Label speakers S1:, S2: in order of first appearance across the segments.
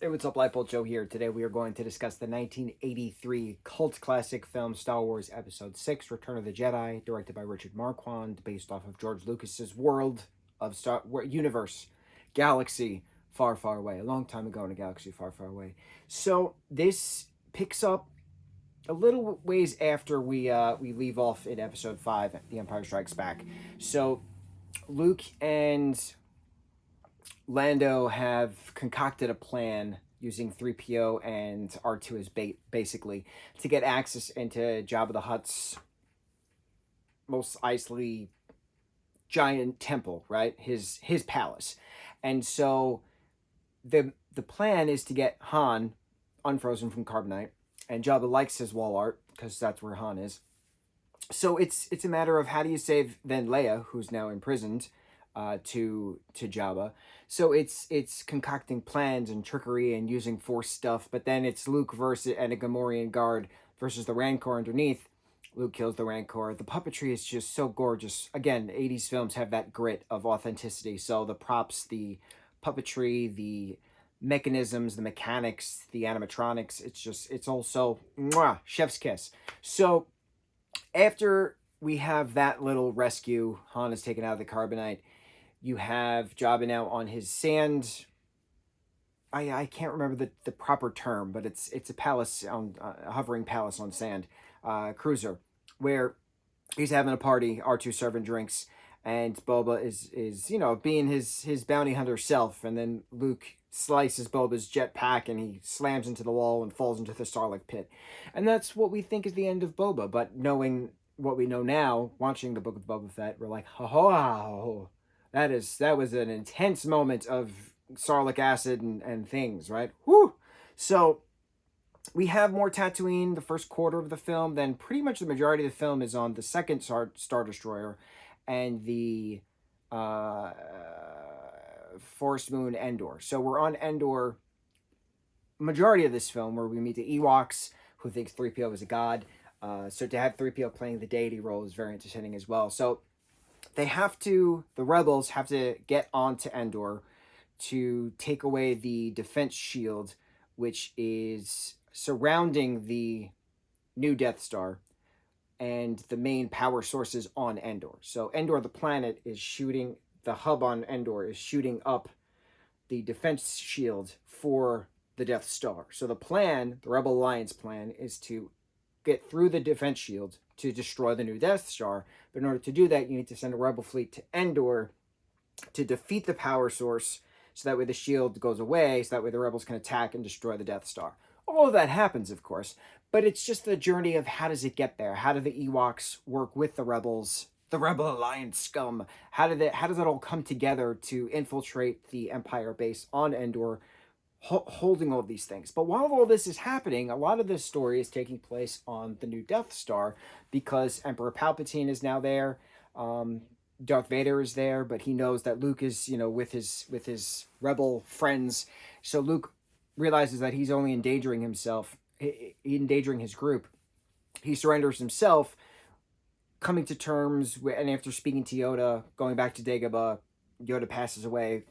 S1: Hey, what's up, lightboltjoe here. Today we are going to discuss the 1983 cult classic film Star Wars Episode 6, Return of the Jedi, directed by Richard Marquand, based off of George Lucas's world of universe, galaxy far, far away, a long time ago in a galaxy far, far away. So this picks up a little ways after we leave off in Episode 5, The Empire Strikes Back. So Luke and Lando have concocted a plan using 3PO and R2 as bait, basically, to get access into Jabba the Hutt's most icy giant temple, right? His palace. And so the plan is to get Han unfrozen from carbonite, and Jabba likes his wall art because that's where Han is. So it's a matter of how do you save then Leia, who's now imprisoned, to Jabba. So it's concocting plans and trickery and using Force stuff. But then it's Luke versus and a Gamorrean guard versus the Rancor underneath. Luke kills the Rancor. The puppetry is just so gorgeous. Again, 80s films have that grit of authenticity. So the props, the puppetry, the mechanisms, the mechanics, the animatronics, it's also mwah, chef's kiss. So after we have that little rescue, Han is taken out of the carbonite. You have Jabba now on his sand. I can't remember the proper term, but it's a palace on a hovering palace on sand, cruiser, where he's having a party. R2 serving drinks, and Boba is being his bounty hunter self, and then Luke slices Boba's jetpack and he slams into the wall and falls into the Sarlacc pit, and that's what we think is the end of Boba. But knowing what we know now, watching the Book of Boba Fett, we're like, oh, that was an intense moment of Sarlacc acid and things, right? Whew. So we have more Tatooine the first quarter of the film. Then pretty much the majority of the film is on the second Star Destroyer and the Forest Moon Endor. So we're on Endor majority of this film, where we meet the Ewoks, who thinks 3PO is a god. So to have 3PO playing the deity role is very entertaining as well. So the rebels have to get onto Endor to take away the defense shield, which is surrounding the new Death Star and the main power sources on Endor. So Endor, the planet, the hub on Endor is shooting up the defense shield for the Death Star. So the Rebel Alliance plan, is to get through the defense shield to destroy the new Death Star. But in order to do that, you need to send a Rebel fleet to Endor to defeat the power source, so that way the shield goes away, so that way the rebels can attack and destroy the Death Star. All of that happens, of course, but it's just the journey of how does it get there? How do the Ewoks work with the rebels, the Rebel Alliance scum? How does it all come together to infiltrate the Empire base on Endor, holding all these things? But while all this is happening, a lot of this story is taking place on the new Death Star, because Emperor Palpatine is now there. Darth Vader is there, but he knows that Luke is, with his rebel friends. So Luke realizes that he's only endangering himself, endangering his group. He surrenders himself, coming to terms with, and after speaking to Yoda, going back to Dagobah, Yoda passes away,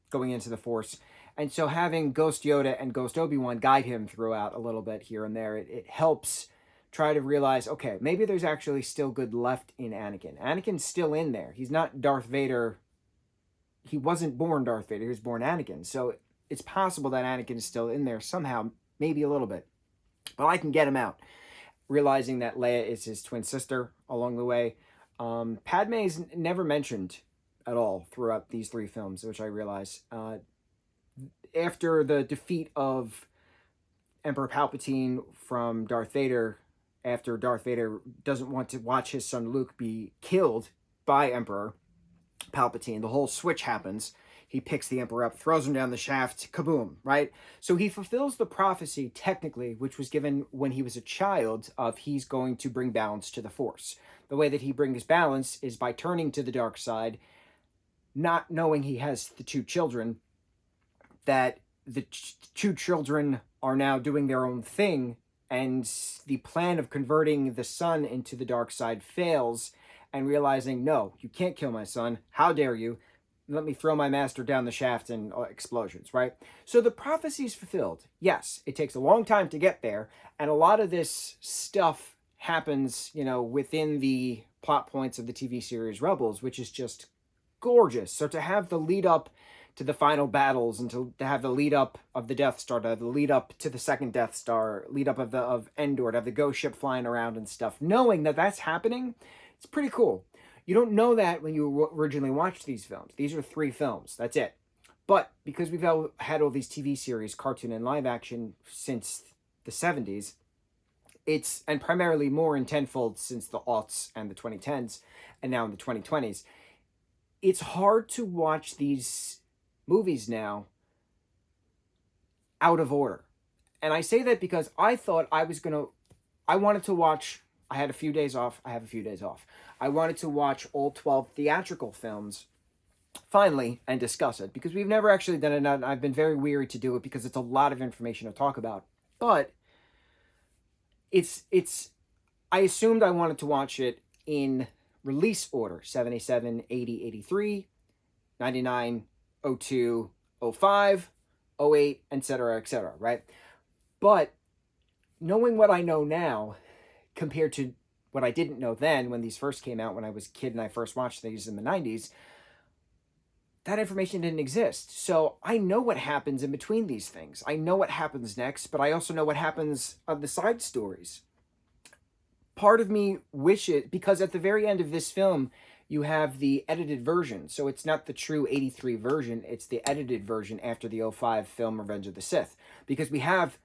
S1: going into the Force. And so having Ghost Yoda and Ghost Obi-Wan guide him throughout a little bit here and there, it helps try to realize, okay, maybe there's actually still good left in Anakin. Anakin's still in there. He's not Darth Vader. He wasn't born Darth Vader. He was born Anakin. So it's possible that Anakin is still in there somehow, maybe a little bit. But I can get him out. Realizing that Leia is his twin sister along the way. Padme is never mentioned at all throughout these three films, which I realize. After the defeat of Emperor Palpatine from Darth Vader, after Darth Vader doesn't want to watch his son Luke be killed by Emperor Palpatine, the whole switch happens. He picks the Emperor up, throws him down the shaft, kaboom, right? So he fulfills the prophecy, technically, which was given when he was a child, of he's going to bring balance to the Force. The way that he brings balance is by turning to the dark side, not knowing he has the two children, that the two children are now doing their own thing, and the plan of converting the son into the dark side fails, and realizing, no, you can't kill my son. How dare you? let me throw my master down the shaft and explosions, right? So the prophecy's fulfilled. Yes, it takes a long time to get there, and a lot of this stuff happens, within the plot points of the TV series Rebels, which is just gorgeous. So to have the lead up to the final battles, and to have the lead up of the Death Star, to have the lead up to the second Death Star, lead up of Endor, to have the ghost ship flying around and stuff, knowing that that's happening, it's pretty cool. You don't know that when you originally watched these films. These are 3 films. That's it. But because we've had all these TV series, cartoon and live action, since the 70s, and primarily more in tenfold since the aughts and the 2010s, and now in the 2020s, it's hard to watch these movies now out of order. And I say that because I thought I wanted to watch, I had a few days off, I have a few days off. I wanted to watch all 12 theatrical films finally and discuss it, because we've never actually done it, and I've been very weary to do it because it's a lot of information to talk about. But I assumed I wanted to watch it in release order: 77, 80, 83, 99, 02, 05, 08, etc., right? But knowing what I know now compared to what I didn't know then, when these first came out, when I was a kid and I first watched these in the 90s, that information didn't exist. So I know what happens in between these things. I know what happens next, but I also know what happens of the side stories. Part of me wishes, because at the very end of this film, you have the edited version. So it's not the true 83 version, it's the edited version after the 05 film Revenge of the Sith. Because we have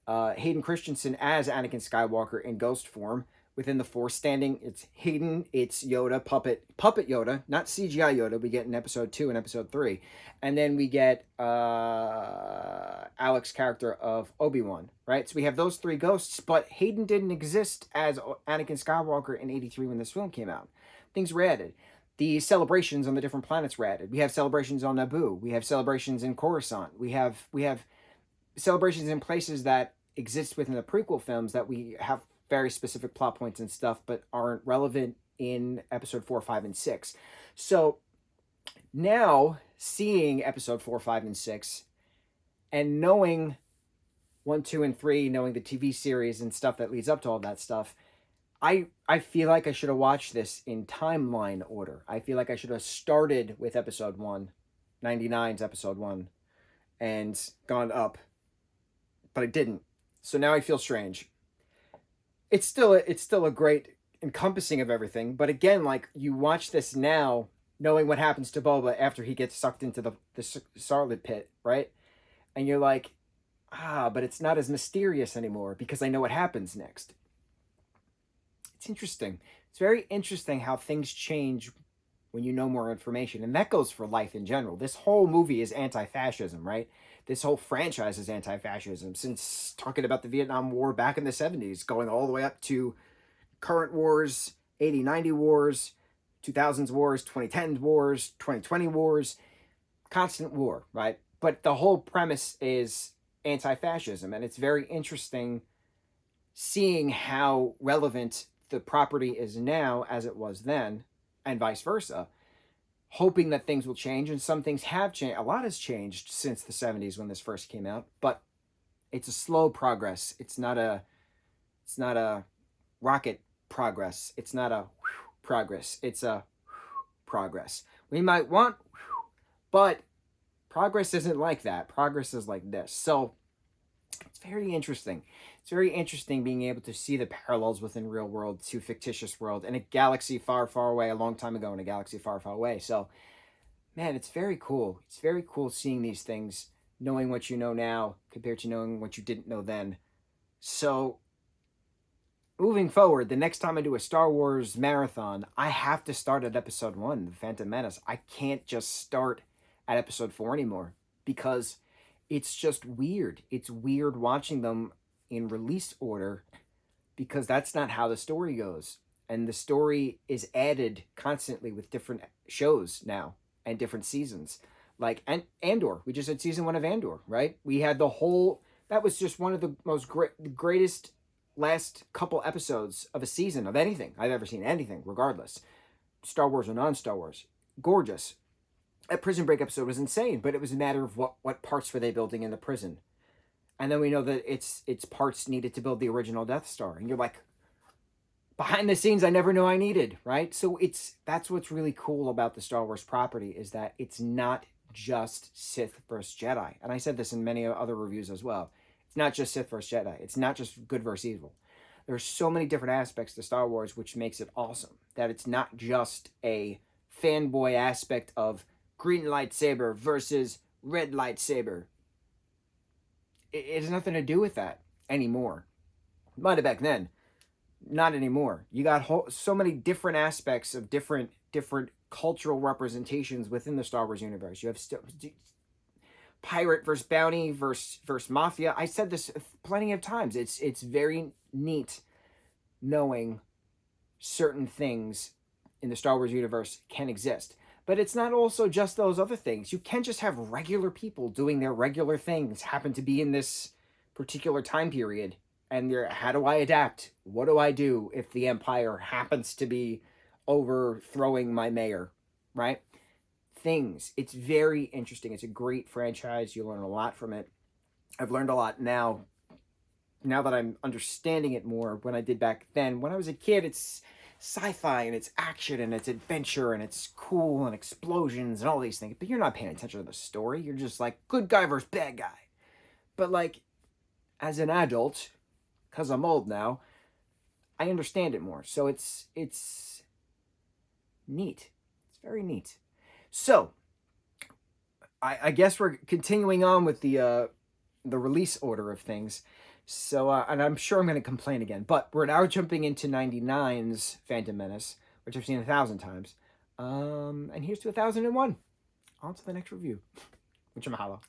S1: Hayden Christensen as Anakin Skywalker in ghost form within the Force standing. It's Hayden, it's Yoda, puppet Yoda, not CGI Yoda, we get in episode 2 and episode 3. And then we get Alex's character of Obi-Wan, right? So we have those 3 ghosts, but Hayden didn't exist as Anakin Skywalker in 83 when this film came out. Things were added. The celebrations on the different planets were added. We have celebrations on Naboo. We have celebrations in Coruscant. We have celebrations in places that exist within the prequel films that we have very specific plot points and stuff, but aren't relevant in episode 4, 5, and 6. So now seeing episode 4, 5, and 6, and knowing 1, 2, and 3, knowing the TV series and stuff that leads up to all that stuff, I feel like I should have watched this in timeline order. I feel like I should have started with episode 1, 99's episode 1, and gone up. But I didn't. So now I feel strange. It's still a great encompassing of everything. But again, like, you watch this now, knowing what happens to Boba after he gets sucked into the Sarlacc pit, right? And you're like, but it's not as mysterious anymore because I know what happens next. It's interesting. It's very interesting how things change when you know more information. And that goes for life in general. This whole movie is anti-fascism, right? This whole franchise is anti-fascism, since talking about the Vietnam War back in the 70s, going all the way up to current wars, 80, 90 wars, 2000s wars, 2010s wars, 2020 wars, constant war, right? But the whole premise is anti-fascism, and it's very interesting seeing how relevant the property is now as it was then, and vice versa, hoping that things will change. And some things have changed. A lot has changed since the 70s when this first came out, but it's a slow progress. It's not a rocket progress. It's not a progress. It's a progress. We might want, but progress isn't like that. Progress is like this. So it's very interesting. It's very interesting being able to see the parallels within real world to fictitious world in a galaxy far, far away, a long time ago in a galaxy far, far away. So, man, it's very cool. It's very cool seeing these things, knowing what you know now compared to knowing what you didn't know then. So, moving forward, the next time I do a Star Wars marathon, I have to start at episode 1, The Phantom Menace. I can't just start at episode 4 anymore because it's just weird. It's weird watching them in release order because that's not how the story goes. And the story is added constantly with different shows now and different seasons. Like Andor. We just had season 1 of Andor, right? We had the whole... That was just one of the most greatest last couple episodes of a season of anything I've ever seen. Anything, regardless. Star Wars or non-Star Wars. Gorgeous. That Prison Break episode was insane, but it was a matter of what parts were they building in the prison. And then we know that it's parts needed to build the original Death Star. And you're like, behind the scenes I never knew I needed, right? So that's what's really cool about the Star Wars property, is that it's not just Sith versus Jedi. And I said this in many other reviews as well. It's not just Sith versus Jedi. It's not just good versus evil. There's so many different aspects to Star Wars, which makes it awesome. That it's not just a fanboy aspect of green lightsaber versus red lightsaber. It has nothing to do with that anymore. It might have back then. Not anymore. You got so many different aspects of different cultural representations within the Star Wars universe. You have pirate versus bounty versus mafia. I said this plenty of times. It's very neat knowing certain things in the Star Wars universe can exist. But it's not also just those other things. You can't just have regular people doing their regular things happen to be in this particular time period. And you're, how do I adapt? What do I do if the Empire happens to be overthrowing my mayor, right? Things. It's very interesting. It's a great franchise. You learn a lot from it. I've learned a lot now that I'm understanding it more when I did back then. When I was a kid, it's sci-fi and it's action and it's adventure and it's cool and explosions and all these things. But you're not paying attention to the story. You're just like, good guy versus bad guy. But like, as an adult, because I'm old now, I understand it more. So it's neat. It's very neat. So I guess we're continuing on with the release order of things. So and I'm sure I'm going to complain again, but we're now jumping into 99's Phantom Menace, which I've seen 1,000 times. And here's to 1001. On to the next review. Mucho mahalo.